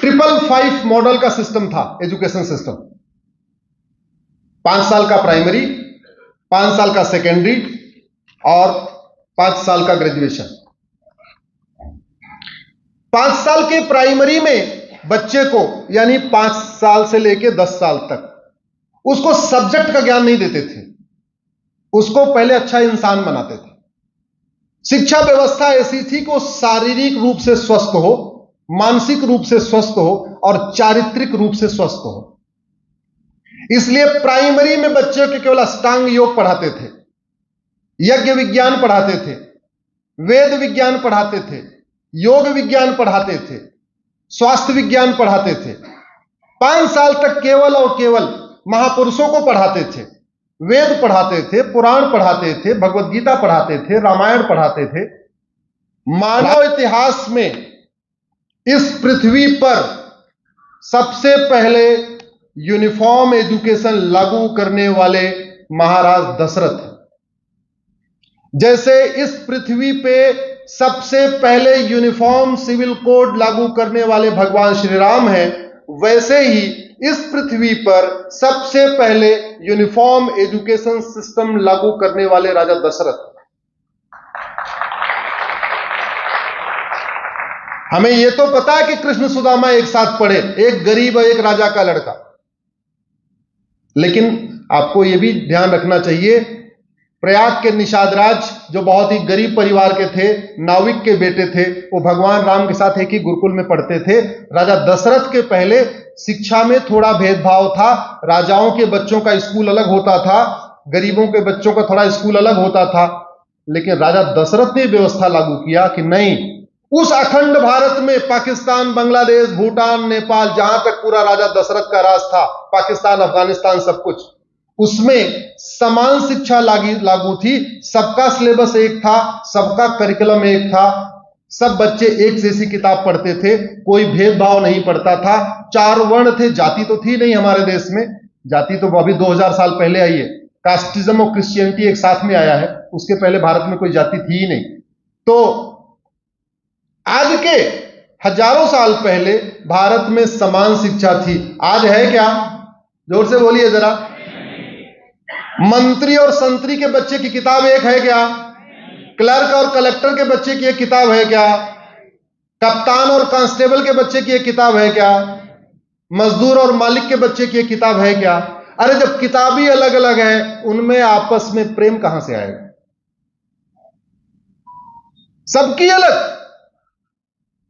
555 model का system था, education system. 5 साल का प्राइमरी, 5 साल का सेकेंडरी और 5 साल का ग्रेजुएशन। 5 साल के प्राइमरी में बच्चे को, यानी 5 साल से लेकर 10 साल तक, उसको सब्जेक्ट का ज्ञान नहीं देते थे, उसको पहले अच्छा इंसान बनाते थे। शिक्षा व्यवस्था ऐसी थी कि वो शारीरिक रूप से स्वस्थ हो, मानसिक रूप से स्वस्थ हो और चारित्रिक रूप से स्वस्थ हो। इसलिए प्राइमरी में बच्चे को केवल अष्टांग योग पढ़ाते थे, यज्ञ विज्ञान पढ़ाते थे, वेद विज्ञान पढ़ाते थे, योग विज्ञान पढ़ाते थे, स्वास्थ्य विज्ञान पढ़ाते थे। 5 साल तक केवल और केवल महापुरुषों को पढ़ाते थे, वेद पढ़ाते थे, पुराण पढ़ाते थे, भगवत गीता पढ़ाते थे, रामायण पढ़ाते थे। मानव इतिहास में इस पृथ्वी पर सबसे पहले यूनिफॉर्म एजुकेशन लागू करने वाले महाराज दशरथ हैं। जैसे इस पृथ्वी पे सबसे पहले यूनिफॉर्म सिविल कोड लागू करने वाले भगवान श्री राम हैं, वैसे ही इस पृथ्वी पर सबसे पहले यूनिफॉर्म एजुकेशन सिस्टम लागू करने वाले राजा दशरथ। हमें यह तो पता है कि कृष्ण सुदामा एक साथ पढ़े, एक गरीब और एक राजा का लड़का, लेकिन आपको यह भी ध्यान रखना चाहिए, प्रयाग के निषाद राज जो बहुत ही गरीब परिवार के थे, नाविक के बेटे थे, वो भगवान राम के साथ एक ही गुरुकुल में पढ़ते थे। राजा दशरथ के पहले शिक्षा में थोड़ा भेदभाव था, राजाओं के बच्चों का स्कूल अलग होता था, गरीबों के बच्चों का थोड़ा स्कूल अलग होता था। लेकिन राजा दशरथ ने व्यवस्था लागू किया कि नहीं, उस अखंड भारत में पाकिस्तान, बांग्लादेश, भूटान, नेपाल, जहां तक पूरा राजा दशरथ का राज था, पाकिस्तान, अफगानिस्तान, सब कुछ, उसमें समान शिक्षा लागू थी। सबका सिलेबस एक था, सबका करिकुलम एक था, सब बच्चे एक जैसी किताब पढ़ते थे, कोई भेदभाव नहीं पड़ता था। 4 वर्ण थे, जाति तो थी नहीं हमारे देश में, जाति तो अभी 2000 साल पहले आई है। कास्टिज्म और क्रिश्चियनिटी एक साथ में आया है, उसके पहले भारत में कोई जाति थी ही नहीं। तो आज के हजारों साल पहले भारत में समान शिक्षा थी। आज है क्या? जोर से बोलिए जरा। मंत्री और संतरी के बच्चे की किताब एक है क्या? क्लर्क और कलेक्टर के बच्चे की एक किताब है क्या? कप्तान और कांस्टेबल के बच्चे की एक किताब है क्या? मजदूर और मालिक के बच्चे की एक किताब है क्या? अरे जब किताब ही अलग अलग है, उनमें आपस में प्रेम कहां से आएगा? सबकी अलग।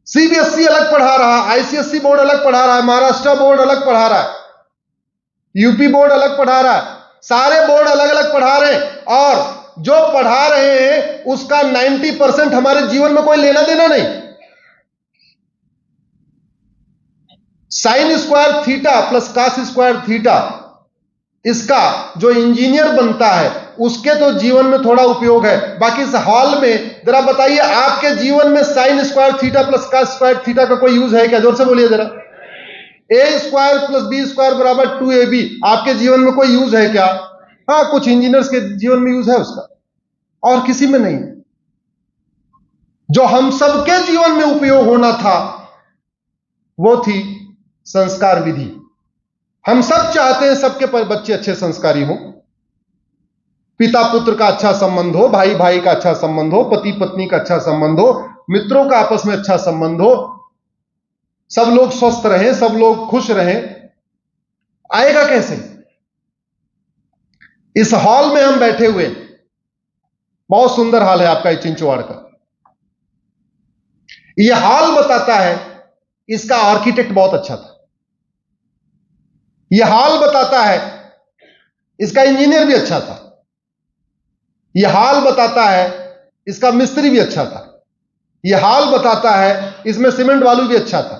सीबीएसई अलग पढ़ा रहा, आईसीएसई बोर्ड अलग पढ़ा रहा है, महाराष्ट्र बोर्ड अलग पढ़ा रहा है, यूपी बोर्ड अलग पढ़ा रहा है, सारे बोर्ड अलग अलग पढ़ा रहे हैं। और जो पढ़ा रहे हैं उसका 90% हमारे जीवन में कोई लेना देना नहीं। Sine square theta plus cos square theta, इसका जो इंजीनियर बनता है उसके तो जीवन में थोड़ा उपयोग है। बाकी इस हॉल में जरा बताइए, आपके जीवन में sine square theta plus cos square theta का कोई यूज है क्या? जोर से बोलिए जरा। A square plus B square बराबर 2ab, आपके जीवन में कोई यूज है क्या? हाँ, कुछ इंजीनियर्स के जीवन में यूज है उसका, और किसी में नहीं। जो हम सबके जीवन में उपयोग होना था वो थी संस्कार विधि। हम सब चाहते हैं सबके बच्चे अच्छे संस्कारी हो, पिता पुत्र का अच्छा संबंध हो, भाई भाई का अच्छा संबंध हो, पति पत्नी का अच्छा संबंध हो, मित्रों का आपस में अच्छा संबंध हो, सब लोग स्वस्थ रहें, सब लोग खुश रहें। आएगा कैसे? इस हॉल में हम बैठे हुए, बहुत सुंदर हॉल है आपका चिंचवाड़ का। यह हॉल बताता है इसका आर्किटेक्ट बहुत अच्छा था। यह हॉल बताता है इसका इंजीनियर भी अच्छा था। यह हॉल बताता है इसका मिस्त्री भी अच्छा था। यह हॉल बताता है इसमें सीमेंट बालू भी अच्छा था।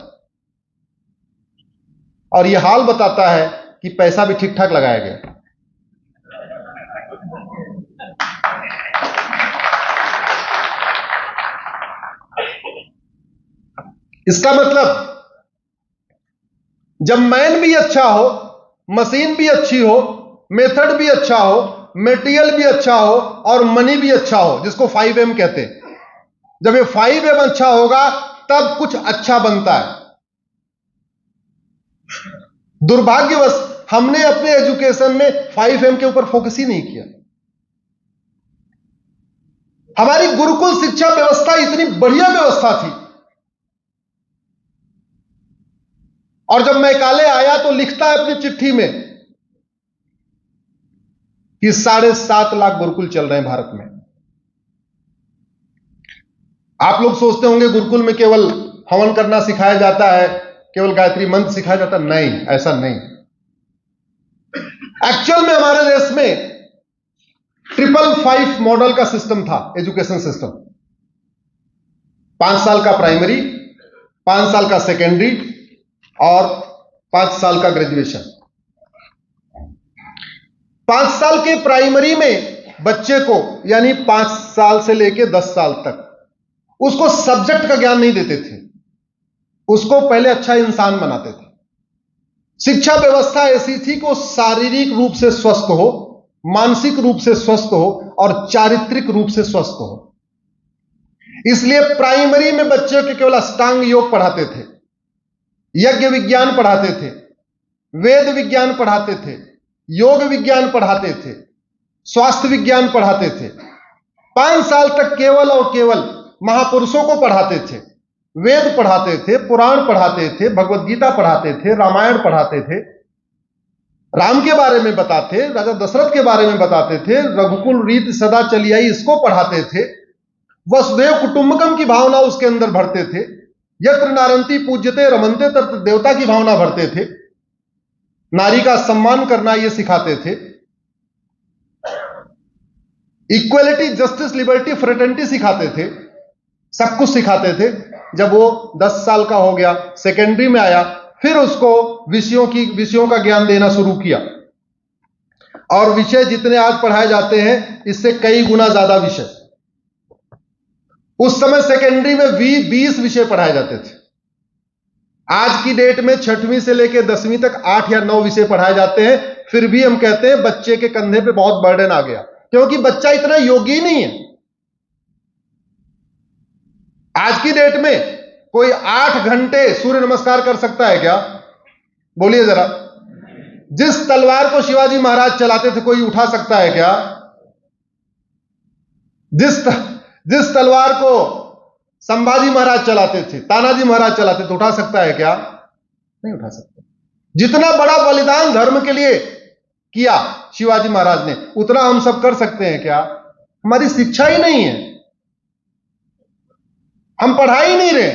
और यह हॉल बताता है कि पैसा भी ठीक ठाक लगाया गया। इसका मतलब जब मैन भी अच्छा हो, मशीन भी अच्छी हो, मेथड भी अच्छा हो, मटेरियल भी अच्छा हो और मनी भी अच्छा हो, जिसको 5M कहते हैं, जब ये 5M अच्छा होगा तब कुछ अच्छा बनता है। दुर्भाग्यवश हमने अपने एजुकेशन में 5M के ऊपर फोकस ही नहीं किया। हमारी गुरुकुल शिक्षा व्यवस्था इतनी बढ़िया व्यवस्था थी, और जब मैकाले आया तो लिखता है अपनी चिट्ठी में कि 7.5 लाख गुरुकुल चल रहे हैं भारत में। आप लोग सोचते होंगे गुरुकुल में केवल हवन करना सिखाया जाता है, केवल गायत्री मंत्र सिखाया जाता है। नहीं, ऐसा नहीं। एक्चुअल में हमारे देश में 555 मॉडल का सिस्टम था, एजुकेशन सिस्टम। 5 साल का प्राइमरी, 5 साल का सेकेंडरी और 5 साल का ग्रेजुएशन। 5 साल के प्राइमरी में बच्चे को, यानी 5 साल से लेकर 10 साल तक, उसको सब्जेक्ट का ज्ञान नहीं देते थे, उसको पहले अच्छा इंसान बनाते थे। शिक्षा व्यवस्था ऐसी थी कि वो शारीरिक रूप से स्वस्थ हो, मानसिक रूप से स्वस्थ हो और चारित्रिक रूप से स्वस्थ हो। इसलिए प्राइमरी में बच्चों के केवल अष्टांग योग पढ़ाते थे, यज्ञ विज्ञान पढ़ाते थे, वेद विज्ञान पढ़ाते थे, योग विज्ञान पढ़ाते थे, स्वास्थ्य विज्ञान पढ़ाते थे। 5 साल तक केवल और केवल महापुरुषों को पढ़ाते थे, वेद पढ़ाते थे, पुराण पढ़ाते थे, भगवत गीता पढ़ाते थे, रामायण पढ़ाते थे, राम के बारे में बताते, राजा दशरथ के बारे में बताते थे, रघुकुल रीत सदा चली आई इसको पढ़ाते थे, वसुदेव कुटुंबकम की भावना उसके अंदर भरते थे, यत्र नारंती पूज्यते रमनते तत्र देवता की भावना भरते थे, नारी का सम्मान करना ये सिखाते थे, इक्वलिटी, जस्टिस, लिबर्टी, फ्रेटर्निटी सिखाते थे, सब कुछ सिखाते थे। जब वो 10 साल का हो गया, सेकेंडरी में आया, फिर उसको विषयों का ज्ञान देना शुरू किया, और विषय जितने आज पढ़ाए जाते हैं इससे कई गुना ज्यादा विषय। उस समय सेकेंडरी में 20 विषय पढ़ाए जाते थे। आज की डेट में 6वीं से लेकर 10वीं तक 8 या 9 विषय पढ़ाए जाते हैं। फिर भी हम कहते हैं बच्चे के कंधे पे बहुत बर्डन आ गया, क्योंकि बच्चा इतना योगी ही नहीं है। आज की डेट में कोई 8 घंटे सूर्य नमस्कार कर सकता है क्या? बोलिए जरा। जिस तलवार को शिवाजी महाराज चलाते थे कोई उठा सकता है क्या? जिस तलवार को संभाजी महाराज चलाते थे, तानाजी महाराज चलाते थे, उठा सकता है क्या? नहीं उठा सकता। जितना बड़ा बलिदान धर्म के लिए किया शिवाजी महाराज ने, उतना हम सब कर सकते हैं क्या? हमारी शिक्षा ही नहीं है, हम पढ़ा ही नहीं रहे।